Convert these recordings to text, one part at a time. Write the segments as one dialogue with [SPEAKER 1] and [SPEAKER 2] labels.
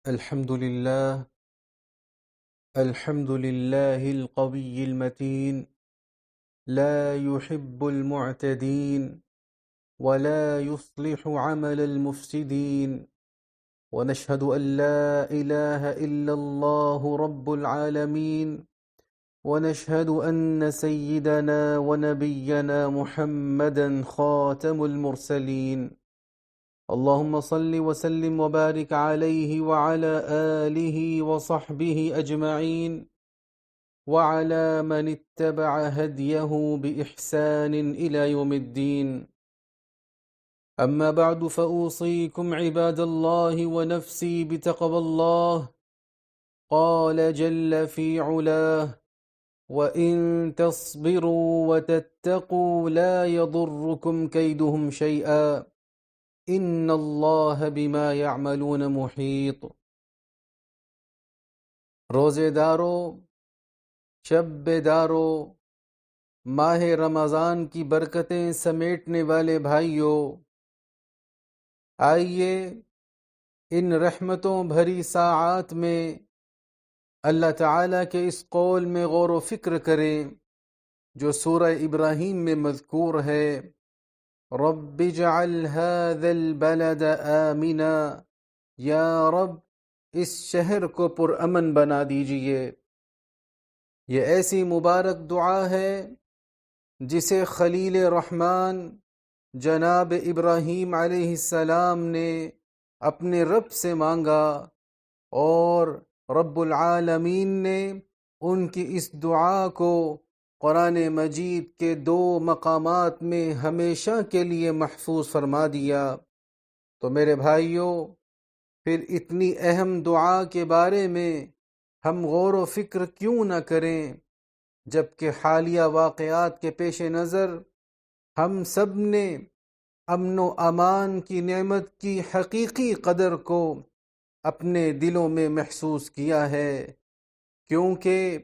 [SPEAKER 1] الحمد لله القوي المتين لا يحب المعتدين ولا يصلح عمل المفسدين، ونشهد أن لا إله إلا الله رب العالمين، ونشهد أن سيدنا ونبينا محمدا خاتم المرسلين. اللهم صل وسلم وبارك عليه وعلى آله وصحبه أجمعين وعلى من اتبع هديه بإحسان إلى يوم الدين. أما بعد، فأوصيكم عباد الله ونفسي بتقوى الله. قال جل في علاه: وإن تصبروا وتتقوا لا يضركم كيدهم شيئا ان اللہ بما یعملون محیط. روزے دارو، شب بیدارو، ماہ رمضان کی برکتیں سمیٹنے والے بھائیوں، آئیے ان رحمتوں بھری ساعات میں اللہ تعالیٰ کے اس قول میں غور و فکر کریں جو سورہ ابراہیم میں مذکور ہے: رب اجعل هذا البلد آمنا، یا رب اس شہر کو پرامن بنا دیجئے. یہ ایسی مبارک دعا ہے جسے خلیل رحمان جناب ابراہیم علیہ السلام نے اپنے رب سے مانگا، اور رب العالمین نے ان کی اس دعا کو قرآن مجید کے 2 مقامات میں ہمیشہ کے لیے محفوظ فرما دیا. تو میرے بھائیوں، پھر اتنی اہم دعا کے بارے میں ہم غور و فکر کیوں نہ کریں، جبکہ حالیہ واقعات کے پیش نظر ہم سب نے امن و امان کی نعمت کی حقیقی قدر کو اپنے دلوں میں محسوس کیا ہے، کیونکہ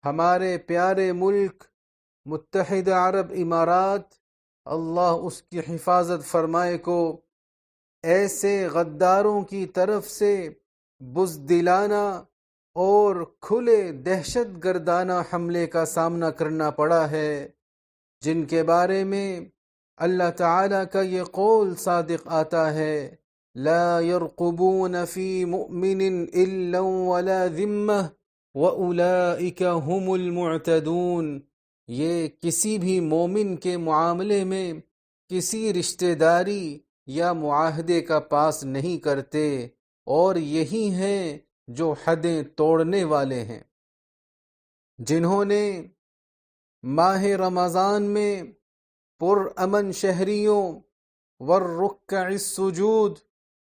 [SPEAKER 1] ہمارے پیارے ملک متحدہ عرب امارات، اللہ اس کی حفاظت فرمائے، کو ایسے غداروں کی طرف سے بزدلانہ اور کھلے دہشت گردانہ حملے کا سامنا کرنا پڑا ہے، جن کے بارے میں اللہ تعالیٰ کا یہ قول صادق آتا ہے: لا يرقبون فی مؤمن الا ولا ذمہ وَأُولَئِكَ هُمُ الْمُعْتَدُونَ. یہ کسی بھی مومن کے معاملے میں کسی رشتہ داری یا معاہدے کا پاس نہیں کرتے، اور یہی ہیں جو حدیں توڑنے والے ہیں. جنہوں نے ماہ رمضان میں پرامن شہریوں والرکع السجود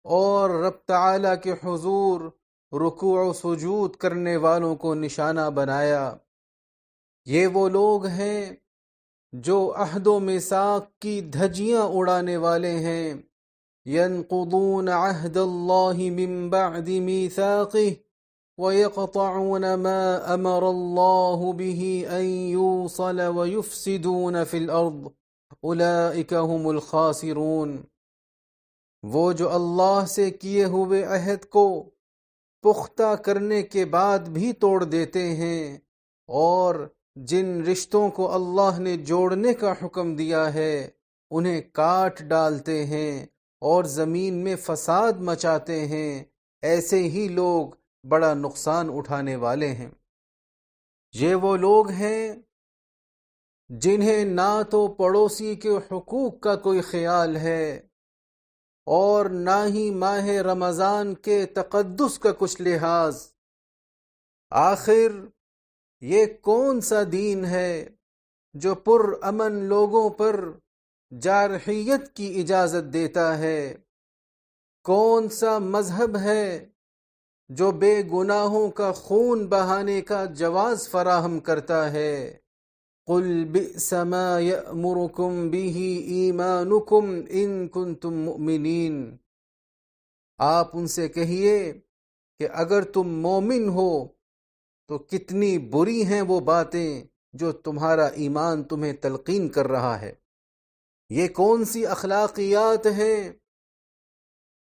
[SPEAKER 1] اور رب تعالیٰ کے حضور رکوع و سجود کرنے والوں کو نشانہ بنایا. یہ وہ لوگ ہیں جو عہد و میثاق کی دھجیاں اڑانے والے ہیں. ينقضون عهد الله من بعد ميثاقه ويقطعون ما أمر الله به أن يوصل ويفسدون في الأرض أولئك هم الخاسرون. وہ جو اللہ سے کیے ہوئے عہد کو پختہ کرنے کے بعد بھی توڑ دیتے ہیں، اور جن رشتوں کو اللہ نے جوڑنے کا حکم دیا ہے انہیں کاٹ ڈالتے ہیں اور زمین میں فساد مچاتے ہیں، ایسے ہی لوگ بڑا نقصان اٹھانے والے ہیں. یہ وہ لوگ ہیں جنہیں نہ تو پڑوسی کے حقوق کا کوئی خیال ہے اور نہ ہی ماہ رمضان کے تقدس کا کچھ لحاظ. آخر یہ کون سا دین ہے جو پرامن لوگوں پر جارحیت کی اجازت دیتا ہے؟ کون سا مذہب ہے جو بے گناہوں کا خون بہانے کا جواز فراہم کرتا ہے؟ قل بئس ما یأمرکم بہ ایمانکم ان کنتم مؤمنین. آپ ان سے کہیے کہ اگر تم مومن ہو تو کتنی بری ہیں وہ باتیں جو تمہارا ایمان تمہیں تلقین کر رہا ہے. یہ کون سی اخلاقیات ہیں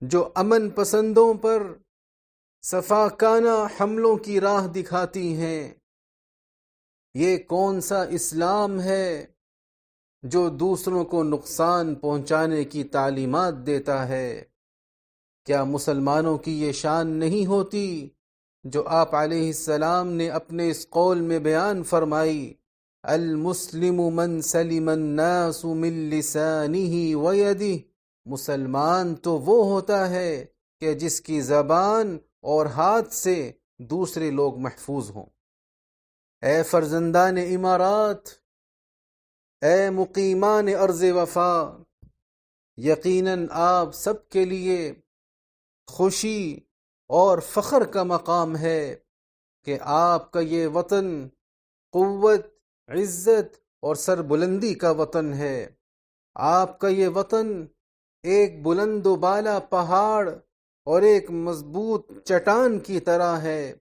[SPEAKER 1] جو امن پسندوں پر سفاکانہ حملوں کی راہ دکھاتی ہیں۔ یہ کون سا اسلام ہے جو دوسروں کو نقصان پہنچانے کی تعلیمات دیتا ہے؟ کیا مسلمانوں کی یہ شان نہیں ہوتی جو آپ علیہ السلام نے اپنے اس قول میں بیان فرمائی، المسلم من سلم الناس من لسانہ ویدہ؟ مسلمان تو وہ ہوتا ہے کہ جس کی زبان اور ہاتھ سے دوسرے لوگ محفوظ ہوں۔ اے فرزندان امارات، اے مقیمان ارض وفا، یقیناً آپ سب کے لیے خوشی اور فخر کا مقام ہے کہ آپ کا یہ وطن قوت، عزت اور سربلندی کا وطن ہے۔ آپ کا یہ وطن ایک بلند و بالا پہاڑ اور ایک مضبوط چٹان کی طرح ہے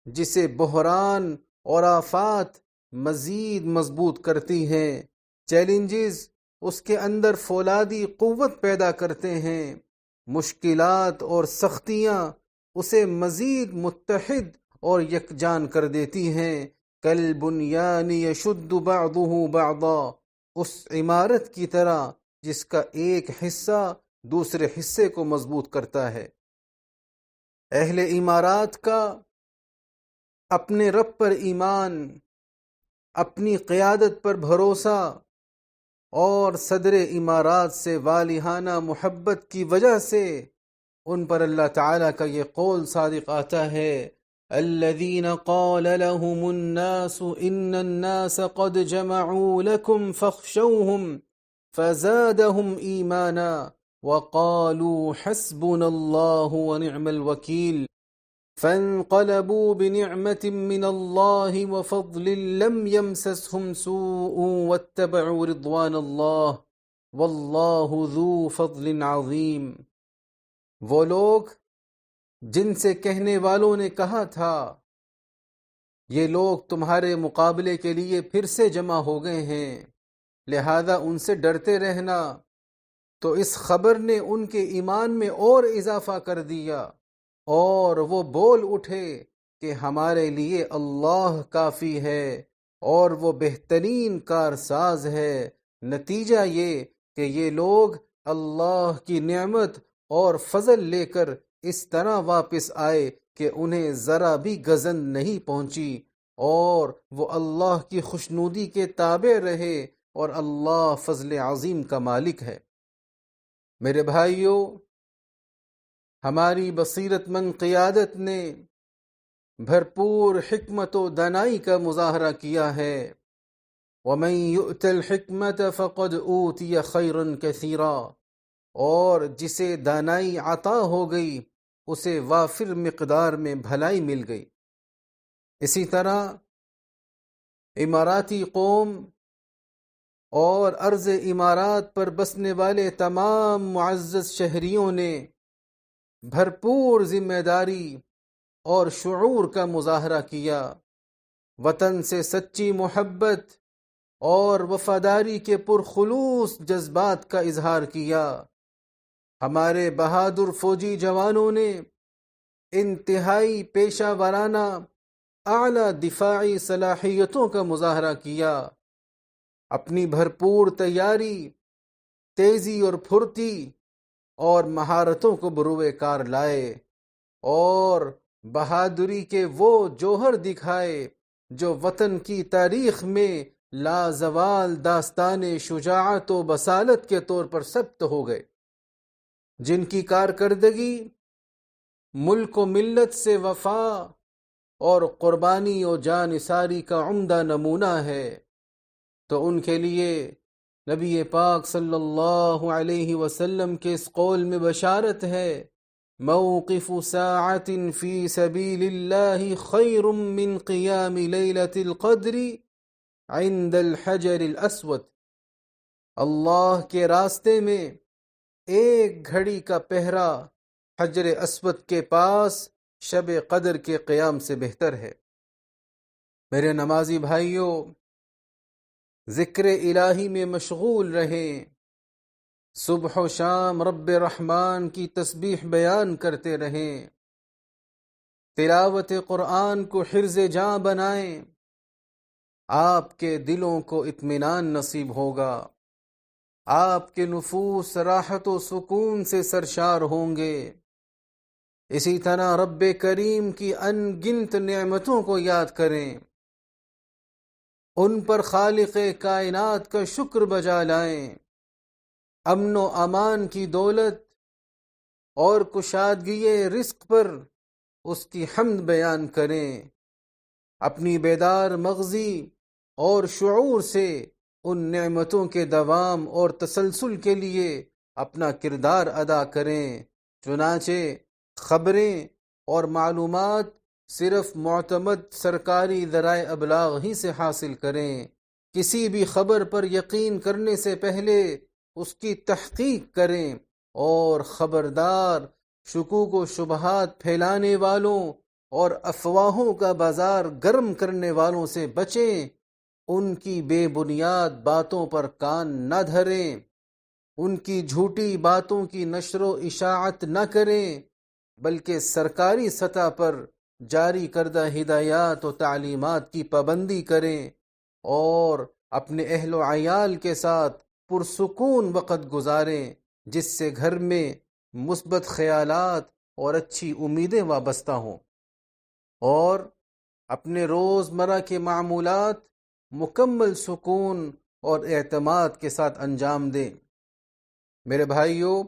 [SPEAKER 1] جسے بحران اور آفات مزید مضبوط کرتی ہیں۔ چیلنجز اس کے اندر فولادی قوت پیدا کرتے ہیں، مشکلات اور سختیاں اسے مزید متحد اور یکجان کر دیتی ہیں۔ کالبنیان یشد بعضہ بعضا، اس عمارت کی طرح جس کا ایک حصہ دوسرے حصے کو مضبوط کرتا ہے۔ اہل امارات کا اپنے رب پر ایمان، اپنی قیادت پر بھروسہ اور صدر امارات سے والہانہ محبت کی وجہ سے ان پر اللہ تعالیٰ کا یہ قول صادق آتا ہے، الذین قال لهم الناس ان الناس قد جمعوا لكم فاخشوهم فزادهم ایمانا وقالوا حسبنا الله ونعم الوکیل فانقلبوا بنعمة من الله وفضل لم يمسسهم سوء واتبعوا رضوان الله والله ذو فضل عظیم۔ وہ لوگ جن سے کہنے والوں نے کہا تھا یہ لوگ تمہارے مقابلے کے لیے پھر سے جمع ہو گئے ہیں، لہذا ان سے ڈرتے رہنا، تو اس خبر نے ان کے ایمان میں اور اضافہ کر دیا، اور وہ بول اٹھے کہ ہمارے لیے اللہ کافی ہے اور وہ بہترین کارساز ہے۔ نتیجہ یہ کہ یہ لوگ اللہ کی نعمت اور فضل لے کر اس طرح واپس آئے کہ انہیں ذرا بھی گزن نہیں پہنچی، اور وہ اللہ کی خوشنودی کے تابع رہے، اور اللہ فضل عظیم کا مالک ہے۔ میرے بھائیوں، ہماری بصیرت مند قیادت نے بھرپور حکمت و دانائی کا مظاہرہ کیا ہے۔ وَمَن يُؤْتَ الْحِكْمَةَ فَقَدْ أُوتِيَ خَيْرًا كَثِيرًا، اور جسے دانائی عطا ہو گئی اسے وافر مقدار میں بھلائی مل گئی۔ اسی طرح اماراتی قوم اور ارض امارات پر بسنے والے تمام معزز شہریوں نے بھرپور ذمہ داری اور شعور کا مظاہرہ کیا، وطن سے سچی محبت اور وفاداری کے پرخلوص جذبات کا اظہار کیا۔ ہمارے بہادر فوجی جوانوں نے انتہائی پیشہ ورانہ اعلیٰ دفاعی صلاحیتوں کا مظاہرہ کیا، اپنی بھرپور تیاری، تیزی اور پھرتی اور مہارتوں کو بروئے کار لائے، اور بہادری کے وہ جوہر دکھائے جو وطن کی تاریخ میں لازوال داستان شجاعت و بصالت کے طور پر ثبت ہو گئے، جن کی کارکردگی ملک و ملت سے وفا اور قربانی و جانثاری کا عمدہ نمونہ ہے۔ تو ان کے لیے نبی پاک صلی اللہ علیہ وسلم کے اس قول میں بشارت ہے، موقف ساعت فی سبیل اللہ خیر من قیام لیلۃ القدر عند الحجر الاسود۔ اللہ کے راستے میں ایک گھڑی کا پہرا حجر اسود کے پاس شب قدر کے قیام سے بہتر ہے۔ میرے نمازی بھائیوں، ذکر الہی میں مشغول رہیں، صبح و شام رب رحمان کی تسبیح بیان کرتے رہیں، تلاوت قرآن کو حرز جاں بنائیں، آپ کے دلوں کو اطمینان نصیب ہوگا، آپ کے نفوس راحت و سکون سے سرشار ہوں گے۔ اسی طرح رب کریم کی ان گنت نعمتوں کو یاد کریں، ان پر خالق کائنات کا شکر بجا لائیں، امن و امان کی دولت اور کشادگی رزق پر اس کی حمد بیان کریں، اپنی بیدار مغزی اور شعور سے ان نعمتوں کے دوام اور تسلسل کے لیے اپنا کردار ادا کریں۔ چنانچہ خبریں اور معلومات صرف معتمد سرکاری ذرائع ابلاغ ہی سے حاصل کریں، کسی بھی خبر پر یقین کرنے سے پہلے اس کی تحقیق کریں، اور خبردار شکوک و شبہات پھیلانے والوں اور افواہوں کا بازار گرم کرنے والوں سے بچیں، ان کی بے بنیاد باتوں پر کان نہ دھریں، ان کی جھوٹی باتوں کی نشر و اشاعت نہ کریں، بلکہ سرکاری سطح پر جاری کردہ ہدایات و تعلیمات کی پابندی کریں اور اپنے اہل و عیال کے ساتھ پرسکون وقت گزاریں، جس سے گھر میں مثبت خیالات اور اچھی امیدیں وابستہ ہوں، اور اپنے روزمرہ کے معمولات مکمل سکون اور اعتماد کے ساتھ انجام دیں۔ میرے بھائیوں،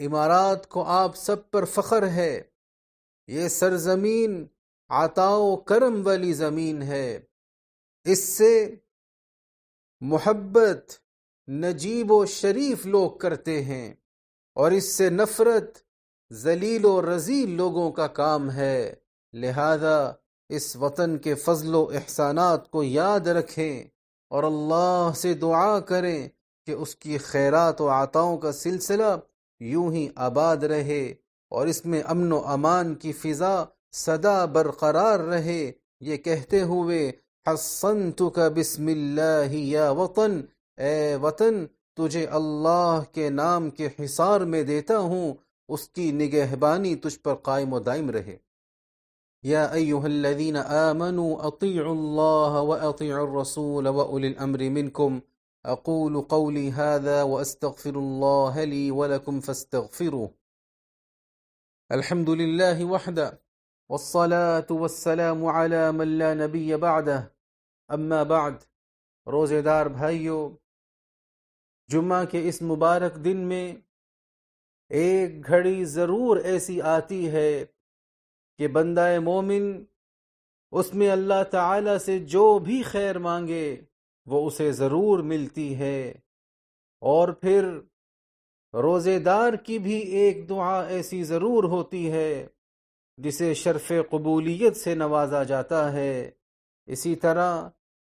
[SPEAKER 1] امارات کو آپ سب پر فخر ہے، یہ سرزمین عطا و کرم والی زمین ہے، اس سے محبت نجیب و شریف لوگ کرتے ہیں، اور اس سے نفرت ذلیل و رذیل لوگوں کا کام ہے۔ لہذا اس وطن کے فضل و احسانات کو یاد رکھیں اور اللہ سے دعا کریں کہ اس کی خیرات و عطاؤں کا سلسلہ یوں ہی آباد رہے اور اس میں امن و امان کی فضا سدا برقرار رہے، یہ کہتے ہوئے حصنتک بسم اللہ یا وطن، اے وطن تجھے اللہ کے نام کے حصار میں دیتا ہوں، اس کی نگہبانی تجھ پر قائم و دائم رہے۔ یا ایہا الذین آمنوا اطیعوا اللہ واطیعوا الرسول واولی الامر منکم، اقول قولی هذا واستغفر اللہ لی ولکم فاستغفروه۔ الحمد للہ وحدہ والصلاة والسلام علی من لا نبی بعدہ، اما بعد۔ روزے دار بھائیو، جمعہ کے اس مبارک دن میں ایک گھڑی ضرور ایسی آتی ہے کہ بندہ مومن اس میں اللہ تعالی سے جو بھی خیر مانگے وہ اسے ضرور ملتی ہے، اور پھر روزے دار کی بھی ایک دعا ایسی ضرور ہوتی ہے جسے شرف قبولیت سے نوازا جاتا ہے۔ اسی طرح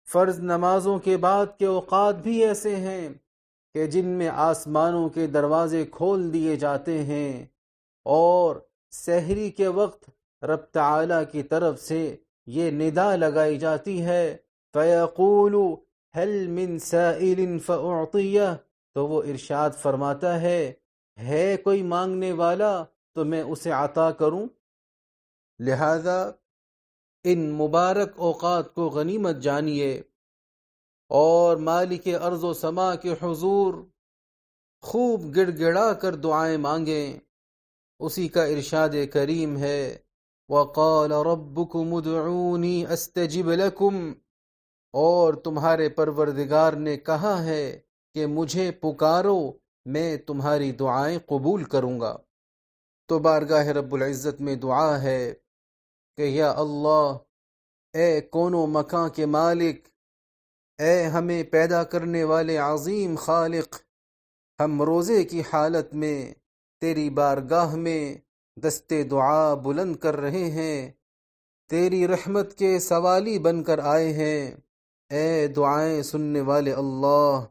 [SPEAKER 1] فرض نمازوں کے بعد کے اوقات بھی ایسے ہیں کہ جن میں آسمانوں کے دروازے کھول دیے جاتے ہیں، اور سحری کے وقت رب تعالی کی طرف سے یہ ندا لگائی جاتی ہے، فَيَقُولُ هَلْ مِن سَائِلٍ فَأُعْطِيَهُ، تو وہ ارشاد فرماتا ہے کوئی مانگنے والا تو میں اسے عطا کروں۔ لہذا ان مبارک اوقات کو غنیمت جانیے اور مالک ارض و سما کے حضور خوب گڑ گڑا کر دعائیں مانگیں۔ اسی کا ارشاد کریم ہے، وَقَالَ رَبُّكُمُ ادْعُونِي أَسْتَجِبْ لَكُمْ، اور تمہارے پروردگار نے کہا ہے کہ مجھے پکارو، میں تمہاری دعائیں قبول کروں گا۔ تو بارگاہ رب العزت میں دعا ہے کہ یا اللہ، اے کون و مکان کے مالک، اے ہمیں پیدا کرنے والے عظیم خالق، ہم روزے کی حالت میں تیری بارگاہ میں دستے دعا بلند کر رہے ہیں، تیری رحمت کے سوالی بن کر آئے ہیں۔ اے دعائیں سننے والے اللہ،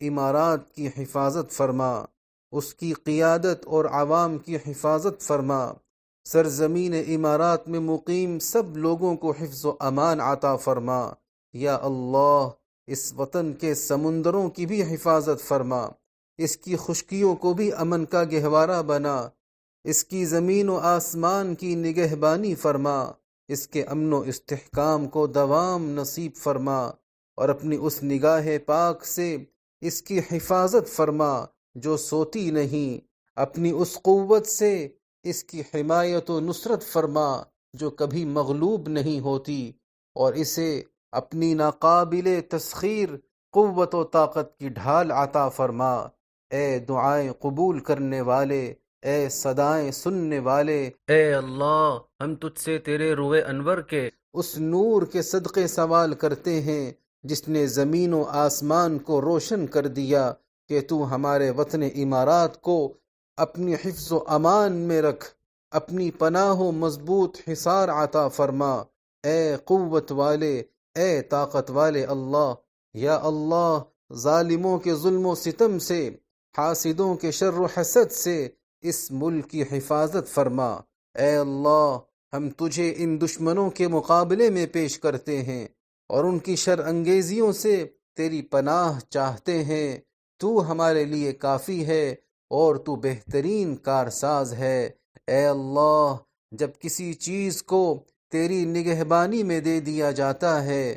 [SPEAKER 1] امارات کی حفاظت فرما، اس کی قیادت اور عوام کی حفاظت فرما، سرزمین امارات میں مقیم سب لوگوں کو حفظ و امان عطا فرما۔ یا اللہ، اس وطن کے سمندروں کی بھی حفاظت فرما، اس کی خشکیوں کو بھی امن کا گہوارہ بنا، اس کی زمین و آسمان کی نگہبانی فرما، اس کے امن و استحکام کو دوام نصیب فرما، اور اپنی اس نگاہ پاک سے اس کی حفاظت فرما جو سوتی نہیں، اپنی اس قوت سے اس کی حمایت و نصرت فرما جو کبھی مغلوب نہیں ہوتی، اور اسے اپنی ناقابل تسخیر قوت و طاقت کی ڈھال عطا فرما۔ اے دعائیں قبول کرنے والے، اے صدائیں سننے والے،
[SPEAKER 2] اے اللہ ہم تجھ سے تیرے روئے انور کے
[SPEAKER 1] اس نور کے صدقے سوال کرتے ہیں جس نے زمین و آسمان کو روشن کر دیا، کہ تو ہمارے وطن امارات کو اپنی حفظ و امان میں رکھ، اپنی پناہ و مضبوط حصار عطا فرما۔ اے قوت والے، اے طاقت والے اللہ، یا اللہ ظالموں کے ظلم و ستم سے، حاسدوں کے شر و حسد سے اس ملک کی حفاظت فرما۔ اے اللہ ہم تجھے ان دشمنوں کے مقابلے میں پیش کرتے ہیں اور ان کی شر انگیزیوں سے تیری پناہ چاہتے ہیں۔ تو ہمارے لیے کافی ہے اور تو بہترین کارساز ہے۔ اے اللہ جب کسی چیز کو تیری نگہبانی میں دے دیا جاتا ہے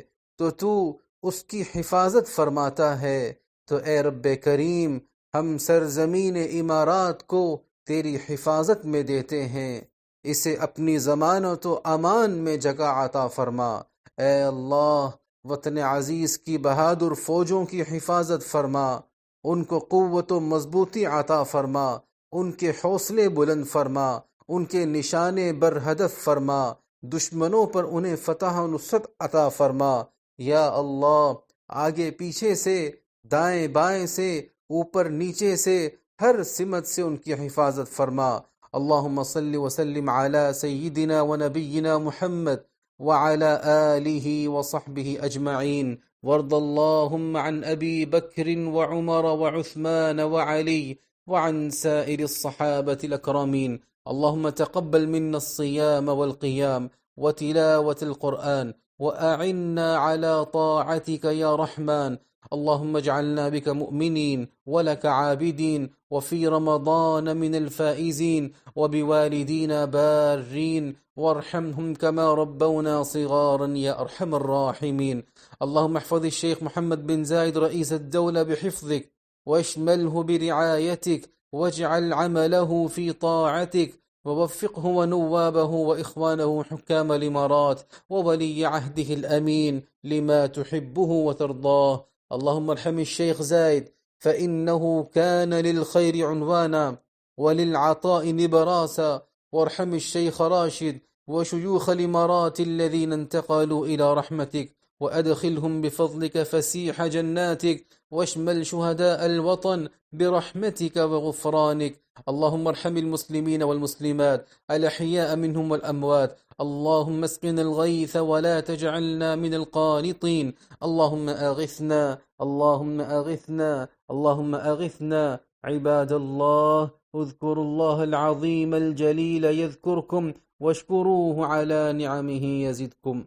[SPEAKER 1] تو اس کی حفاظت فرماتا ہے، تو اے رب کریم ہم سرزمین امارات کو تیری حفاظت میں دیتے ہیں، اسے اپنی ضمانت و امان میں جگہ عطا فرما۔ اے اللہ وطن عزیز کی بہادر فوجوں کی حفاظت فرما، ان کو قوت و مضبوطی عطا فرما، ان کے حوصلے بلند فرما، ان کے نشانے برہدف فرما، دشمنوں پر انہیں فتح و نصرت عطا فرما۔ یا اللہ آگے پیچھے سے، دائیں بائیں سے، اوپر نیچے سے، ہر سمت سے ان کی حفاظت فرما۔ اللہم صل وسلم علی سیدنا و نبینا محمد وعلى آلہ وصحبہ اجمعین، وارض اللہم عن ابی بکر وعمر وعثمان وعلی وعن سائر الصحابة الأكرمين. اللهم تقبل منا الصيام والقيام وتلاوة القرآن وأعنا على طاعتك يا رحمن. اللهم اجعلنا بك مؤمنين ولك عابدين، وفي رمضان من الفائزين، وبوالدينا بارين، وارحمهم كما ربونا صغارا يا أرحم الراحمين. اللهم احفظ الشيخ محمد بن زايد رئيس الدولة بحفظك، واشمله برعايتك، واجعل عمله في طاعتك، ووفقه ونوابه وإخوانه حكام الإمارات وولي عهده الأمين لما تحبه وترضاه. اللهم ارحم الشيخ زايد فإنه كان للخير عنوانا وللعطاء نبراسا، وارحم الشيخ راشد وشيوخ الإمارات الذين انتقلوا إلى رحمتك، وأدخلهم بفضلك فسيح جناتك، واشمل شهداء الوطن برحمتك وغفرانك. اللهم ارحم المسلمين والمسلمات الأحياء منهم والأموات. اللهم اسقنا الغيث ولا تجعلنا من القانطين. اللهم أغثنا، اللهم أغثنا، اللهم أغثنا. عباد الله اذكروا الله العظيم الجليل يذكركم، واشكروه على نعمه يزدكم.